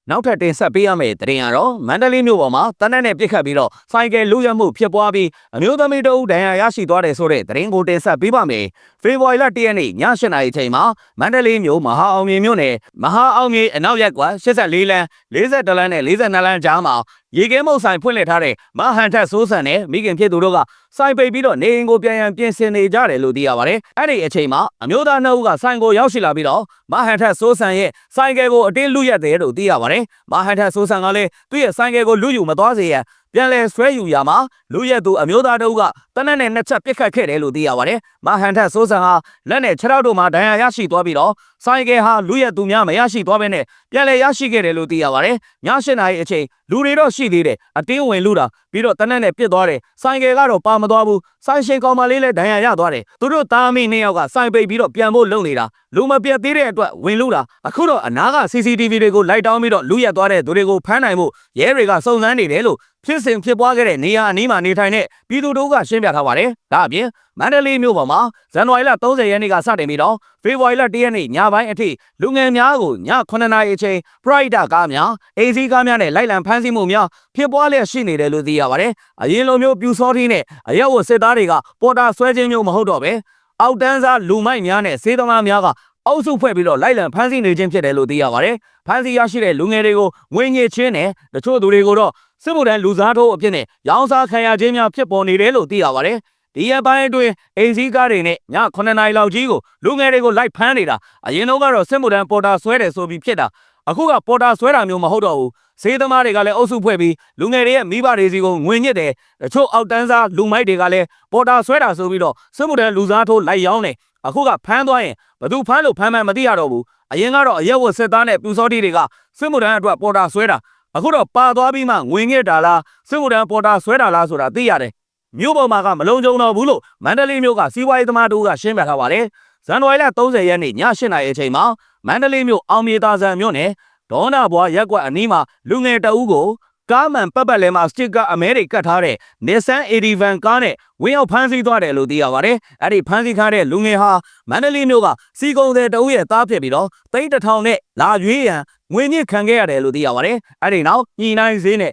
နောက်ထပ်တင်ဆက်ပေးရမယ့်သတင်းကတော့မန္တလေးမြို့ပေါ်မှာတနက်နဲ့ပြစ်ခတ်ပြီးတော့ဆိုင်ကယ်လူရက်မှုဖြစ်ပွားပြီးအမျိုးသမီးတဦးဒဏ်ရာရရှိသွားတယ်ဆိုတဲ့သတင်းကိုတင်ဆက်ပေးပါမယ်။ဖေဖော်ဝါရီလ1ရက်နေ့ည8:00နာရီချိန်မှာမန္တလေးမြို့မဟာအောင်မြေမြို့နယ်မဟာအောင်မြေအနောက်ရပ်ကွက်84လမ်း42လမ်းနဲ့42လမ်းကြားမှာရေကဲမုတ်ဆိုင်ဖွင့်လှစ်ထားတဲ့မဟန်ထက်စိုးစံနဲ့မိခင်ဖြစ်သူတို့ကဆိုင်ပိတ်ပြီးတော့နေအိမ်ကိုပြန်ရန်ပြင်ဆင်နေကြတယ်လို့သိရပါတယ်။အဲ့ဒီအချိန်မှာအမျိုးသား2ဦးကဆိုင်ကိုရောက်ရှိလာပြီးတော့မဟန်ထက်စိုးစံရဲ့ဆိုင်ကယ်ကိုအတင်းလူရက်တယ်လို့သိရပါတယ်။မဟန်ထက်စိုးစံကလည်းသူ့ရဲ့ဆိုင်ကယ်ကိုလူယူမသွားစေရန်ပြန်လဲဆွဲယူရမှာလူရက်သူအမျိုးသား2ဦးကတနက်နဲ့2ချက်ပစ်ခတ်ခဲ့တယ်လို့သိရပါတယ်။မဟန်ထက်စိုးစံဟာလက်နဲ့ခြေထောက်တို့မှာဒဏ်ရာရရှိသွားပြီးတော့ဆိုင်ကယ်ဟာလူရက်သူများမရရှိသွားဘဲနဲ့ပြန်လဲရရှိခဲ့တယ်လို့သိရပါတယ်။ည8:00နာရီအချိန်လူတွေတော့ရှိသေးတယ်အတင်းဝင်လူတာပြီးတော့တနက်နဲ့ပစ်သွားတယ်ဆိုင်ကယ်ကတော့ပါမသွားဘူးဆိုင်ရှင်ကောင်မလေးလည်းဒဏ်ရာရသွားတယ်သူတို့သားအမိ2ယောက်ကဆိုင်ပိတ်ပြီးတော့ပြန်ဖို့လုပ်နေတာလူမပြတ်သေးတဲ့အတွက်ဝင်လူတာအခုတော့အနာက CCTV တွေကိုလိုက်တောင်းပြီးတော့လူရက်သွားတဲ့သူတွေကိုဖမ်းနိုင်ဖို့ရဲတွေကစုံစမ်းနေတယ်လို့ဖြစ်စဉ်ဖြစ်ပွားခဲ့တဲ့နေရာအနီးမှာနေထိုင်တဲ့ပြည်သူတို့ကရှင်းပြထားပါတယ်ဒါအပြင်မန္တလေးမြို့ပေါ်မှာဇန်နဝါရီလ30ရက်နေ့ကစတင်ပြီးတော့ဖေဖော်ဝါရီလ1ရက်နေ့ညပိုင်းအထိလူငယ်များကိုည9:00နာရီအချိန်ပရိုက်တာကားများအေးစီးကားများနဲ့လိုက်လံဖမ်းဆီးမှုများဖြစ်ပွားလျက်ရှိနေတယ်လို့သိရပါတယ်အရင်လိုမျိုးပြူစောထီးနဲ့အရက်ဝတ်စစ်သားတွေကပေါ်တာဆွဲခြင်းမျိုးမဟုတ်တော့ပဲအောက်တန်းစားလူမိုက်များနဲ့စေးသမားများကအုပ်စုဖွဲ့ပြီးတော့လိုက်လံဖမ်းဆီးနေခြင်းဖြစ်တယ်လို့သိရပါတယ်ဖမ်းဆီးရရှိတဲ့လူငယ်တွေကိုငွေညစ်ချင်းနဲ့တချို့သူတွေကိုတော့စစ်မှုထမ်းလူစားထိုးအဖြစ်နဲ့ရောင်းစားခံရခြင်းများဖြစ်ပေါ်နေတယ်လို့သိရပါတယ်ဒီရက်ပိုင်းအတွင်းအိမ်စည်းကားတွေနဲ့ည9:00နာရီလောက်ကြီးကိုလူငယ်တွေကိုလိုက်ဖမ်းနေတာအရင်တော့ကတော့စစ်မှုထမ်းပေါ်တာဆွဲတယ်ဆိုပြီးဖြစ်တာအခုကပေါ်တာဆွဲတာမျိုးမဟုတ်တော့ဘူးဈေးသမားတွေကလည်းအုပ်စုဖွဲ့ပြီးလူငယ်တွေရဲ့မိဘတွေစီကိုငွေညစ်တယ်တချို့အောက်တန်းစားလူမိုက်တွေကလည်းပေါ်တာဆွဲတာဆိုပြီးတော့စစ်မှုထမ်းလူစားထိုးလိုက်ရောင်းတယ်အခုကဖမ်းသွားရင်ဘသူဖမ်းလို့ဖမ်းမှန်းမသိရတော့ဘူးအရင်ကတော့အရက်ဝတ်စစ်သားနဲ့ပြူစောတိတွေကစစ်မှုထမ်းအတွက်ပေါ်တာဆွဲတာအခုတော့ပါသွားပြီးမှငွေညစ်တာလားစစ်မှုထမ်းပေါ်တာဆွဲတာလားဆိုတာသိရတယ်မြို့ပေါ်မှာကမလုံးကြုံတော့ဘူးလို့မန္တလေးမြို့ကစီးပွားရေးသမားတို့ကရှင်းပြထားပါတယ်ဇန်နဝါရီလ30ရက်နေ့ည8:00နာရီအချိန်မှာမန္တလေးမြို့အောင်မြေသာဆန်မြို့နယ်ဒေါနာဘွားရက်ကွက်အနီးမှာလူငယ်တအုပ်ကိုကားမှန်ပတ်ပတ်လဲမှာစတစ်ကာအမဲတွေကတ်ထားတဲ့ Nissan Edivan ကားနဲ့ဝင်းရောက်ဖမ်းဆီးသွားတယ်လို့သိရပါတယ်။အဲ့ဒီဖမ်းဆီးထားတဲ့လူငယ်ဟာမန္တလေးမြို့ကစီကုံတဲ့တအုပ်ရဲ့သားဖြစ်ပြီးတော့သိန်း1000နဲ့လာရွေးရန်ငွေညစ်ခံခဲ့ရတယ်လို့သိရပါတယ်။အဲ့ဒီနောက်ညီနိုင်ဈေးနဲ့